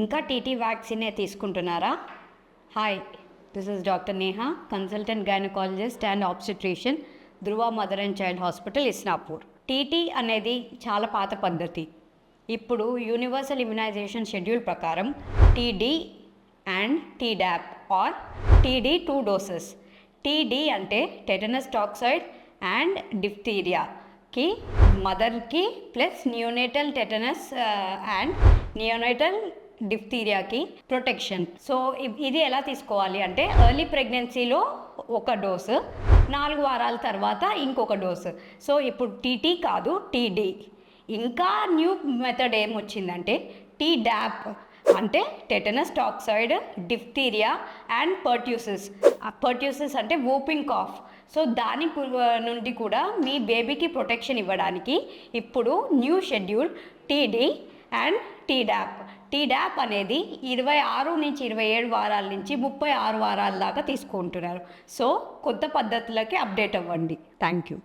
ఇంకా టీటీ వ్యాక్సినే తీసుకుంటున్నారా? Hi, this is doctor Neha, consultant gynaecologist and obstetrician, Dhruva mother and child hospital, Isnapur. TT అనేది చాలా పాత పద్ధతి. ఇప్పుడు యూనివర్సల్ ఇమ్యునైజేషన్ షెడ్యూల్ ప్రకారం TD and Tdap or TD 2 doses. TD అంటే టెటనస్ టాక్సైడ్ అండ్ డిఫ్తీరియాకి మదర్కి plus neonatal tetanus and neonatal డిఫ్తీరియాకి ప్రొటెక్షన్. సో ఇది ఎలా తీసుకోవాలి అంటే ఎర్లీ ప్రెగ్నెన్సీలో ఒక డోసు, 4 వారాల తర్వాత ఇంకొక డోసు. సో ఇప్పుడు టీటీ కాదు, టీడీ. ఇంకా న్యూ మెథడ్ ఏమొచ్చిందంటే టీడాప్, అంటే టెటనస్ టాక్సైడ్, డిఫ్తీరియా అండ్ పర్ట్యూసిస్. పర్ట్యూసిస్ అంటే వూపింగ్ కాఫ్. సో దాని నుండి కూడా మీ బేబీకి ప్రొటెక్షన్ ఇవ్వడానికి ఇప్పుడు new schedule TD and Tdap. Tdap అనేది 26 నుంచి 27 వారాల నుంచి 36 వారాల దాకా తీసుకుంటున్నారు. సో కొత్త పద్ధతులకి అప్డేట్ అవ్వండి. Thank you.